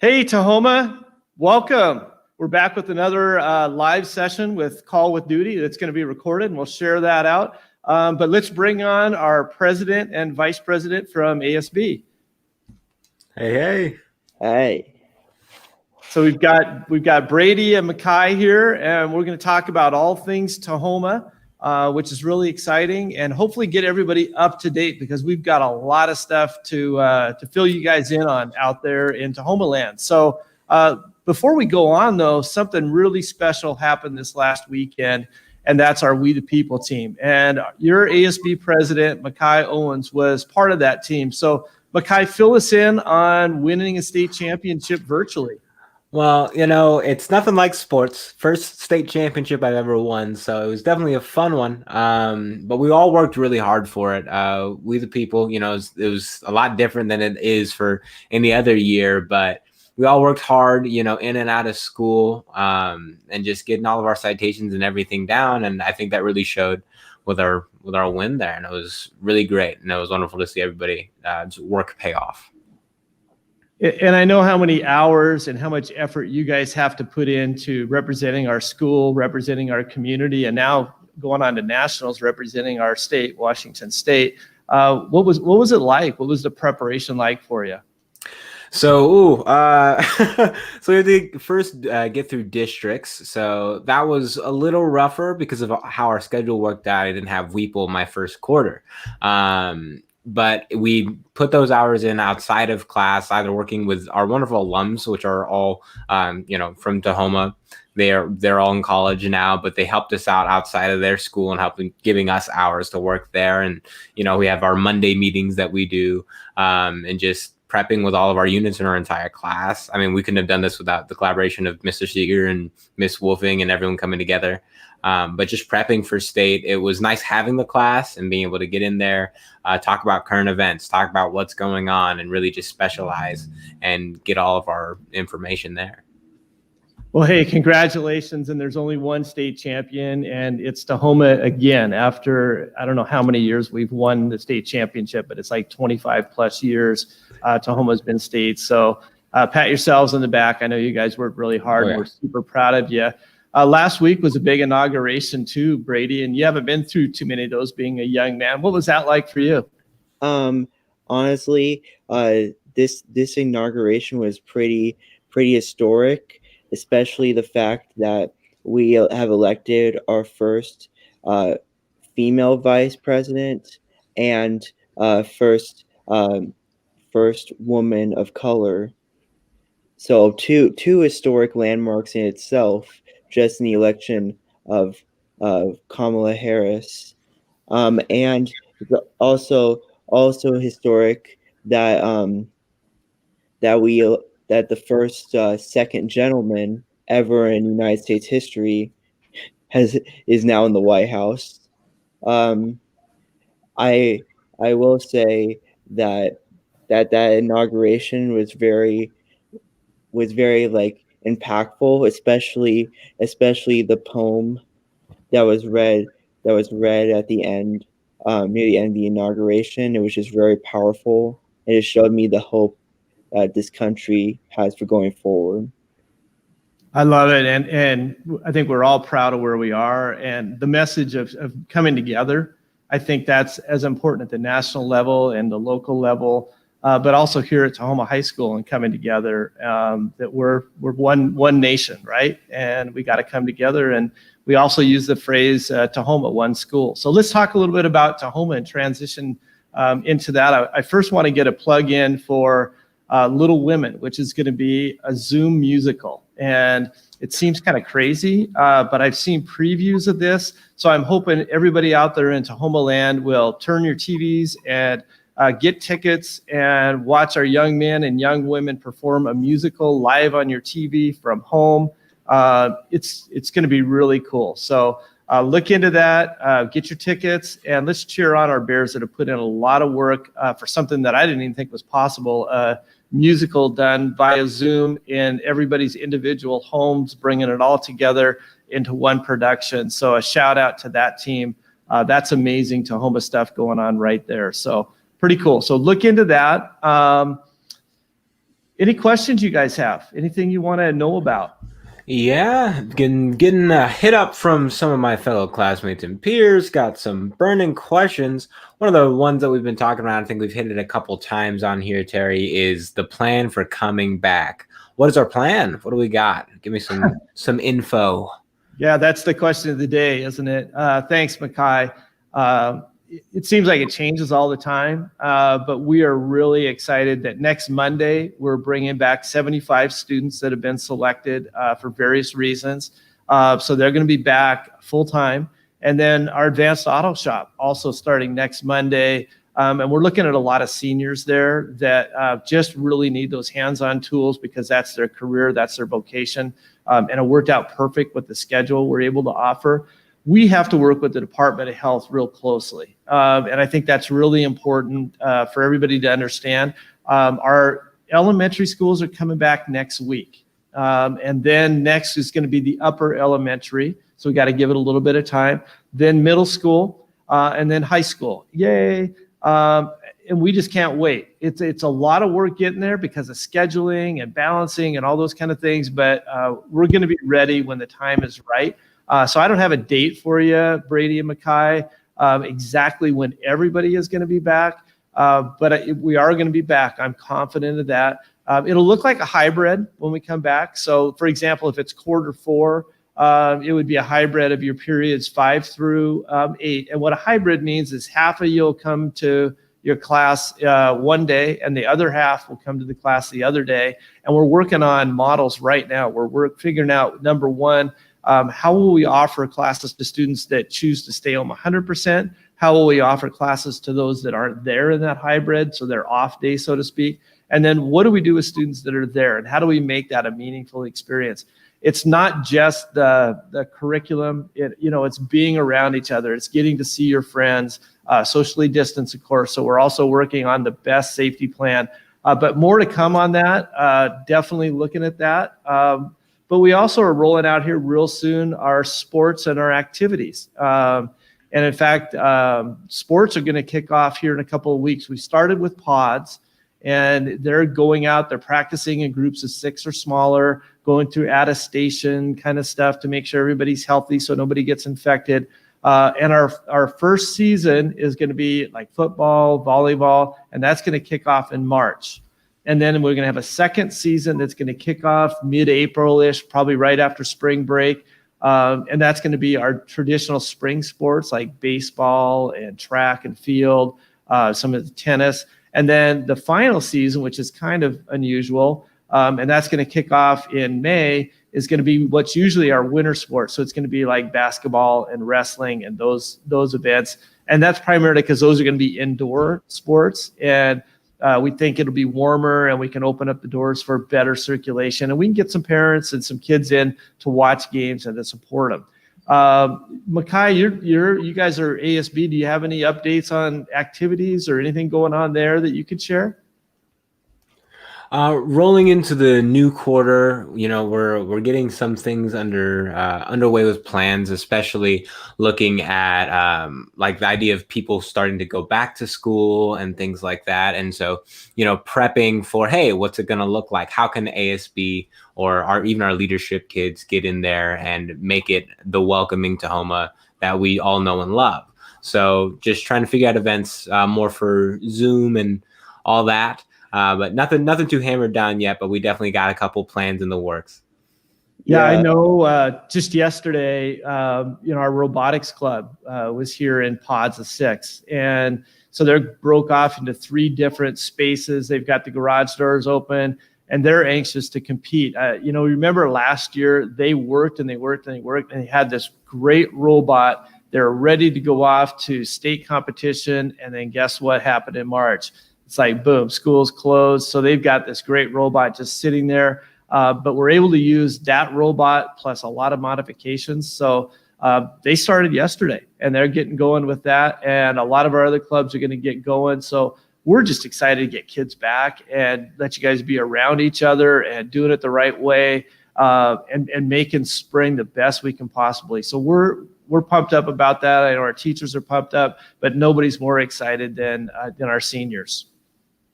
Hey, Tahoma, welcome. We're back with another live session with Call with Duty that's going to be recorded, and we'll share that out. But let's bring on our president and vice president from ASB. Hey. So we've got Brady and Mackay here, and we're going to talk about all things Tahoma, which is really exciting, and hopefully get everybody up to date because we've got a lot of stuff to fill you guys in on out there in Tahoma land. So before we go on, though, something really special happened this last weekend, and that's our We the People team. And your ASB president, Mackay Owens, was part of that team. So Mackay, fill us in on winning a state championship virtually. Well, it's nothing like sports. First state championship I've ever won, so it was definitely a fun one. But we all worked really hard for it. We the People, it was a lot different than it is for any other year, but we all worked hard, in and out of school, and just getting all of our citations and everything down. And I think that really showed with our win there, and it was really great. And it was wonderful to see everybody work pay off. And I know how many hours and how much effort you guys have to put into representing our school, representing our community, and now going on to nationals, representing our state, Washington State. What was it like? What was the preparation like for you? So we had to first get through districts. So that was a little rougher because of how our schedule worked out. I didn't have Weeple my first quarter. But we put those hours in outside of class, either working with our wonderful alums, which are all, from Tahoma. They're all in college now, but they helped us out outside of their school and giving us hours to work there. And, we have our Monday meetings that we do, and just prepping with all of our units in our entire class. I mean, we couldn't have done this without the collaboration of Mr. Seeger and Miss Wolfing and everyone coming together. But just prepping for state, it was nice having the class and being able to get in there, talk about current events, talk about what's going on, and really just specialize and get all of our information there. Well, hey, congratulations. And there's only one state champion, and it's Tahoma again. After, I don't know how many years we've won the state championship, but it's like 25 plus years Tahoma's been state. So pat yourselves on the back. I know you guys worked really hard. And we're super proud of you. Last week was a big inauguration too, Brady, and you haven't been through too many of those being a young man. What was that like for you? Honestly, this inauguration was pretty historic, especially the fact that we have elected our first female vice president and first woman of color. So two historic landmarks in itself, just in the election of Kamala Harris, and also historic that the first second gentleman ever in United States history is now in the White House. I will say that inauguration was very like impactful, especially the poem that was read at the end, near the end of the inauguration. It was just very powerful, and it showed me the hope that this country has for going forward. I love it, and I think we're all proud of where we are, and the message of coming together. I think that's as important at the national level and the local level. But also here at Tahoma High School and coming together, that we're one nation, right? And we got to come together. And we also use the phrase Tahoma, one school. So let's talk a little bit about Tahoma and transition into that. I first want to get a plug in for Little Women, which is going to be a Zoom musical. And it seems kind of crazy, but I've seen previews of this. So I'm hoping everybody out there in Tahoma land will turn your TVs and get tickets and watch our young men and young women perform a musical live on your TV from home. It's going to be really cool. So look into that, get your tickets, and let's cheer on our Bears that have put in a lot of work for something that I didn't even think was possible. Musical done via Zoom in everybody's individual homes, bringing it all together into one production. So a shout out to that team. That's amazing Tahoma stuff going on right there. So pretty cool. So look into that. Any questions you guys have? Anything you want to know about? Yeah, getting a hit up from some of my fellow classmates and peers. Got some burning questions. One of the ones that we've been talking about, I think we've hit it a couple times on here, Terry, is the plan for coming back. What is our plan? What do we got? Give me some info. Yeah, that's the question of the day, isn't it? Thanks, Makai. It seems like it changes all the time, but we are really excited that next Monday we're bringing back 75 students that have been selected for various reasons. So they're going to be back full time. And then our advanced auto shop also starting next Monday. And we're looking at a lot of seniors there that just really need those hands-on tools because that's their career, that's their vocation. And it worked out perfect with the schedule we're able to offer. We have to work with the Department of Health real closely. And I think that's really important for everybody to understand. Our elementary schools are coming back next week. And then next is going to be the upper elementary. So we got to give it a little bit of time. Then middle school and then high school. Yay. And we just can't wait. It's a lot of work getting there because of scheduling and balancing and all those kind of things. But we're going to be ready when the time is right. So I don't have a date for you, Brady and Makai, exactly when everybody is going to be back. But we are going to be back. I'm confident of that. It'll look like a hybrid when we come back. So, for example, if it's quarter 4, it would be a hybrid of your periods 5 through 8. And what a hybrid means is half of you will come to your class one day and the other half will come to the class the other day. And we're working on models right now. We're figuring out, number one, how will we offer classes to students that choose to stay home 100%? How will we offer classes to those that aren't there in that hybrid, so they're off day, so to speak? And then what do we do with students that are there, and how do we make that a meaningful experience? It's not just the curriculum. It's being around each other. It's getting to see your friends, socially distanced, of course. So we're also working on the best safety plan. But more to come on that. Definitely looking at that. But we also are rolling out here real soon our sports and our activities. And in fact, sports are going to kick off here in a couple of weeks. We started with pods, and they're going out, they're practicing in groups of 6 or smaller, going through attestation kind of stuff to make sure everybody's healthy so nobody gets infected. And our first season is going to be like football, volleyball, and that's going to kick off in March. And then we're going to have a second season that's going to kick off mid-April-ish, probably right after spring break. And that's going to be our traditional spring sports like baseball and track and field, some of the tennis. And then the final season, which is kind of unusual, and that's going to kick off in May, is going to be what's usually our winter sports. So it's going to be like basketball and wrestling and those events. And that's primarily because those are going to be indoor sports. And we think it'll be warmer and we can open up the doors for better circulation. And we can get some parents and some kids in to watch games and to support them. Makai, you guys are ASB. Do you have any updates on activities or anything going on there that you could share? Rolling into the new quarter, we're getting some things underway with plans, especially looking at like the idea of people starting to go back to school and things like that. And so, prepping for, hey, what's it going to look like? How can ASB or even our leadership kids get in there and make it the welcoming Tahoma that we all know and love? So just trying to figure out events more for Zoom and all that. But nothing too hammered down yet, but we definitely got a couple plans in the works. Yeah, I know. Just yesterday, our robotics club was here in pods of 6. And so they're broke off into 3 different spaces. They've got the garage doors open, and they're anxious to compete. Remember last year, they worked and they worked and they worked, and they had this great robot. They're ready to go off to state competition. And then guess what happened in March? It's like, boom, school's closed. So they've got this great robot just sitting there. But we're able to use that robot plus a lot of modifications. So they started yesterday, and they're getting going with that. And a lot of our other clubs are going to get going. So we're just excited to get kids back and let you guys be around each other and doing it the right way and making spring the best we can possibly. So we're pumped up about that. I know our teachers are pumped up, but nobody's more excited than our seniors.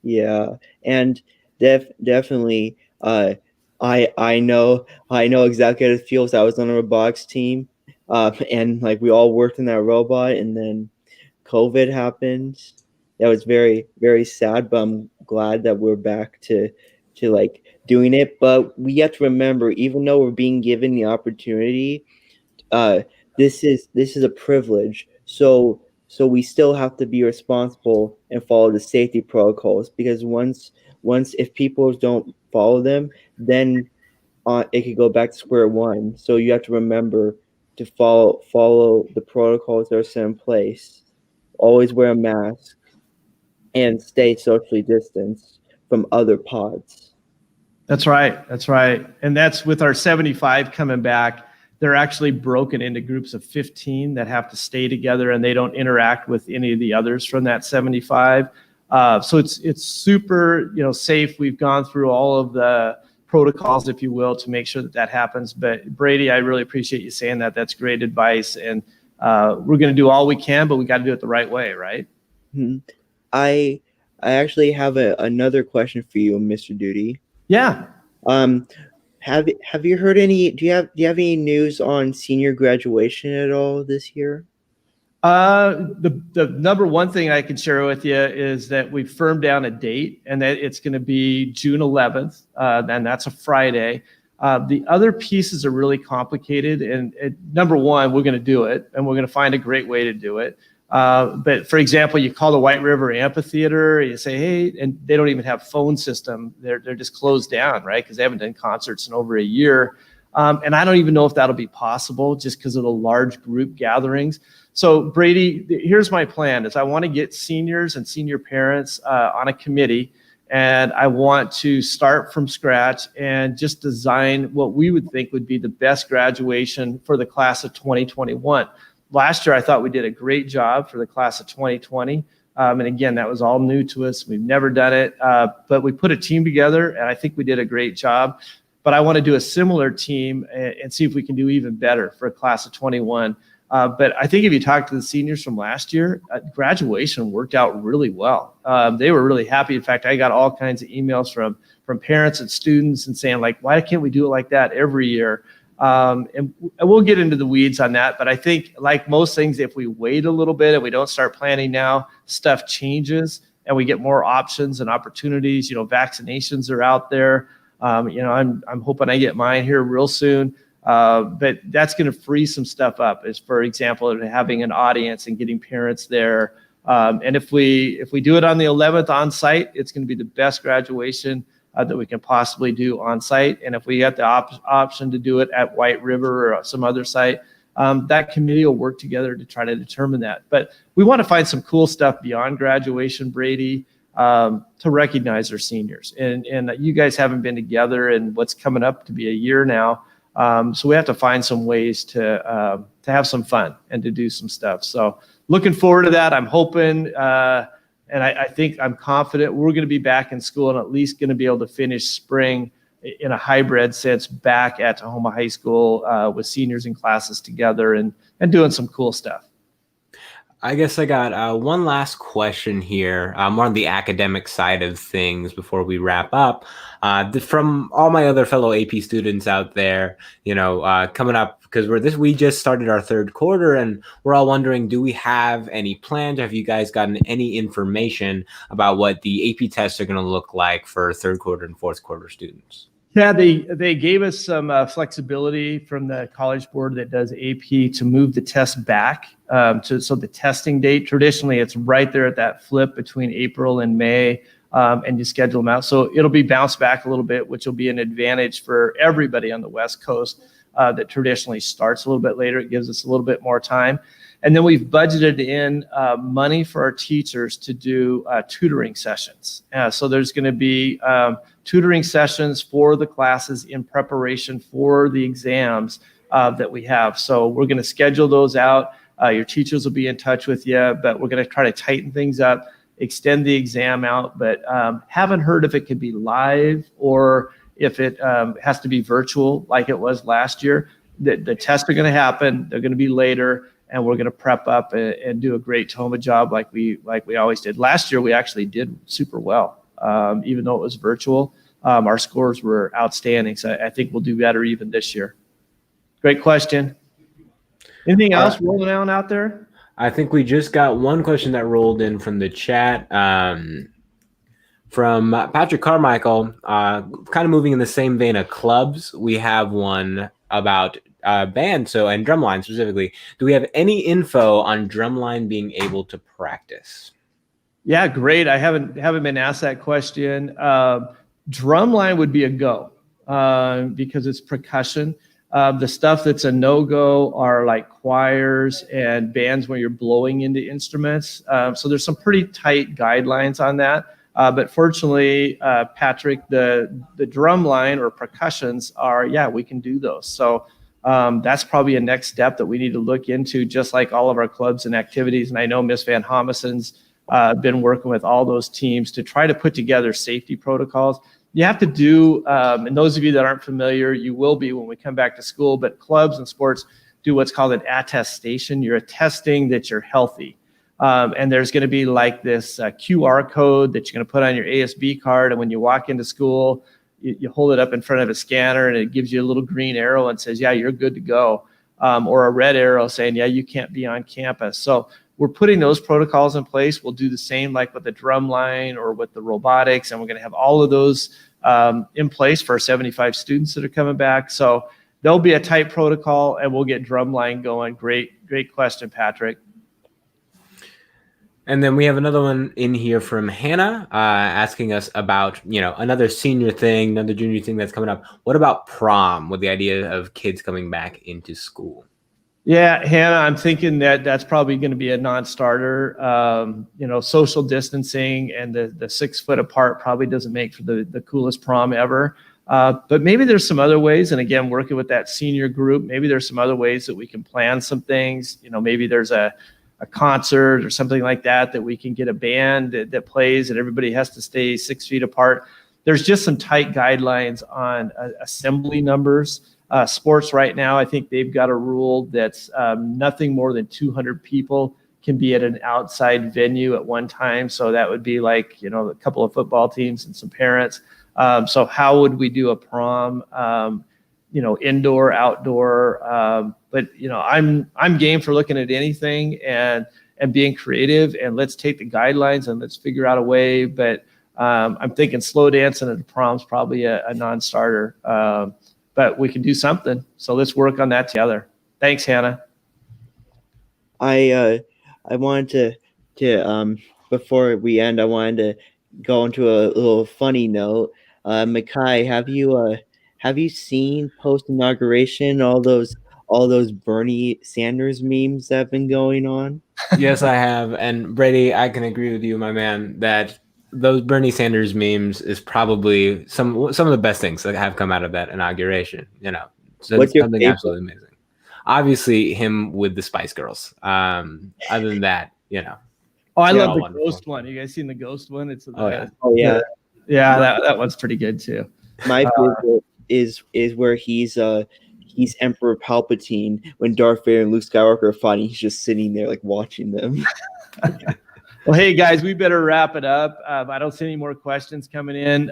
Yeah. And Definitely. I know exactly how it feels. I was on a robotics team, and like we all worked in that robot, and then COVID happened. That was very, very sad, but I'm glad that we're back to like doing it. But we have to remember, even though we're being given the opportunity, uh, this is a privilege. So we still have to be responsible and follow the safety protocols, because once if people don't follow them, then it could go back to square one. So you have to remember to follow the protocols that are set in place. Always wear a mask and stay socially distanced from other pods. That's right. That's right. And that's with our 75 coming back. They're actually broken into groups of 15 that have to stay together, and they don't interact with any of the others from that 75. So it's super, safe. We've gone through all of the protocols, if you will, to make sure that happens. But Brady, I really appreciate you saying that. That's great advice. And we're going to do all we can, but we got to do it the right way, right? Hmm. I actually have another question for you, Mr. Duty. Yeah. Um, have you heard any? Do you have any news on senior graduation at all this year? The number one thing I can share with you is that we've firmed down a date, and that it's going to be June 11th, and that's a Friday. The other pieces are really complicated, and number one, we're going to do it, and we're going to find a great way to do it. But for example, you call the White River Amphitheater, you say, hey, and they don't even have phone system. They're just closed down, right? Because they haven't done concerts in over a year. And I don't even know if that'll be possible just because of the large group gatherings. So Brady, here's my plan is I want to get seniors and senior parents on a committee, and I want to start from scratch and just design what we would think would be the best graduation for the class of 2021. Last year, I thought we did a great job for the class of 2020. And again, that was all new to us. We've never done it, but we put a team together, and I think we did a great job. But I want to do a similar team and see if we can do even better for a class of 21. But I think if you talk to the seniors from last year, graduation worked out really well. They were really happy. In fact, I got all kinds of emails from parents and students and saying, like, why can't we do it like that every year? And we'll get into the weeds on that. But I think, like most things, if we wait a little bit and we don't start planning now, stuff changes and we get more options and opportunities. Vaccinations are out there. I'm hoping I get mine here real soon. But that's going to free some stuff up, as for example, having an audience and getting parents there. And if we do it on the 11th on site, it's going to be the best graduation that we can possibly do on site. And if we get the option to do it at White River or some other site, that committee will work together to try to determine that. But we want to find some cool stuff beyond graduation, Brady, to recognize our seniors. And you guys haven't been together in what's coming up to be a year now. So we have to find some ways to have some fun and to do some stuff. So looking forward to that. I'm hoping, and I think I'm confident we're going to be back in school and at least going to be able to finish spring in a hybrid sense back at Tahoma High School with seniors and classes together and doing some cool stuff. I guess I got one last question here, more on the academic side of things before we wrap up. From all my other fellow AP students out there, coming up, because we just started our third quarter, and we're all wondering, do we have any plans? Have you guys gotten any information about what the AP tests are going to look like for third quarter and fourth quarter students? Yeah, they gave us some flexibility from the College Board that does AP to move the test back. So the testing date, traditionally, it's right there at that flip between April and May, and you schedule them out. So it'll be bounced back a little bit, which will be an advantage for everybody on the West Coast that traditionally starts a little bit later. It gives us a little bit more time. And then we've budgeted in money for our teachers to do tutoring sessions. So there's going to be tutoring sessions for the classes in preparation for the exams that we have. So we're going to schedule those out. Your teachers will be in touch with you, but we're going to try to tighten things up, extend the exam out, but haven't heard if it could be live or if it has to be virtual like it was last year. The tests are going to happen. They're going to be later. And we're going to prep up and do a great Tahoma job like we always did. Last year, we actually did super well. even though it was virtual. Our scores were outstanding. So I think we'll do better even this year. Great question. Anything else rolling out there? I think we just got one question that rolled in from the chat. From Patrick Carmichael, kind of moving in the same vein of clubs. We have one about band, and Drumline specifically. Do we have any info on Drumline being able to practice? Yeah, great. I haven't been asked that question. Drumline would be a go because it's percussion. The stuff that's a no-go are like choirs and bands where you're blowing into instruments. So there's some pretty tight guidelines on that. But fortunately, Patrick, the drumline or percussions are, yeah, we can do those. So that's probably a next step that we need to look into, just like all of our clubs and activities. And I know Miss Van Homessen's been working with all those teams to try to put together safety protocols. You have to do, and those of you that aren't familiar, you will be when we come back to school, but clubs and sports do what's called an attestation. You're attesting that you're healthy. And there's going to be like this QR code that you're going to put on your ASB card. And when you walk into school, you hold it up in front of a scanner and it gives you a little green arrow and says, yeah, you're good to go. Or a red arrow saying, yeah, you can't be on campus. So we're putting those protocols in place. We'll do the same like with the drumline or with the robotics. And we're going to have all of those in place for our 75 students that are coming back. So there'll be a tight protocol and we'll get drumline going. Great question, Patrick. And then we have another one in here from Hannah asking us about, another senior thing, another junior thing that's coming up. What about prom with the idea of kids coming back into school? Yeah, Hannah, I'm thinking that's probably going to be a non-starter. Social distancing and the 6 foot apart probably doesn't make for the coolest prom ever. But maybe there's some other ways. And again, working with that senior group, maybe there's some other ways that we can plan some things. Maybe there's a concert or something like that we can get a band that plays and everybody has to stay 6 feet apart. There's just some tight guidelines on assembly numbers. Sports right now, I think they've got a rule that's nothing more than 200 people can be at an outside venue at one time. So that would be like, a couple of football teams and some parents. So how would we do a prom? Indoor, outdoor. But I'm game for looking at anything and being creative, and let's take the guidelines and let's figure out a way. But I'm thinking slow dancing at the prom's probably a non-starter. But we can do something. So let's work on that together. Thanks, Hannah. I wanted to before we end, I wanted to go into a little funny note. Makai, have you seen post inauguration all those Bernie Sanders memes that have been going on? Yes, I have. And Brady, I can agree with you, my man, that those Bernie Sanders memes is probably some of the best things that have come out of that inauguration. So What's your something favorite? Absolutely amazing. Obviously, him with the Spice Girls. Other than that, Oh, I love the wonderful. ghost one. You guys seen the ghost one? It's Yeah. that one's pretty good too. My favorite is where he's Emperor Palpatine when Darth Vader and Luke Skywalker are fighting. He's just sitting there like watching them. Well, hey guys, we better wrap it up. I don't see any more questions coming in.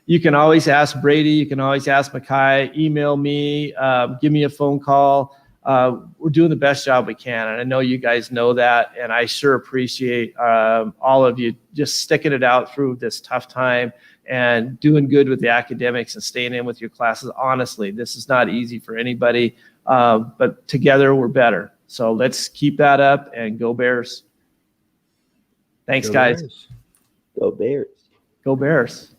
You can always ask Brady. You can always ask Makai. Email me. Give me a phone call. We're doing the best job we can, and I know you guys know that. And I sure appreciate all of you just sticking it out through this tough time and doing good with the academics and staying in with your classes. Honestly, this is not easy for anybody, but together we're better. So let's keep that up and go Bears. Thanks, guys. Go Bears. Go Bears.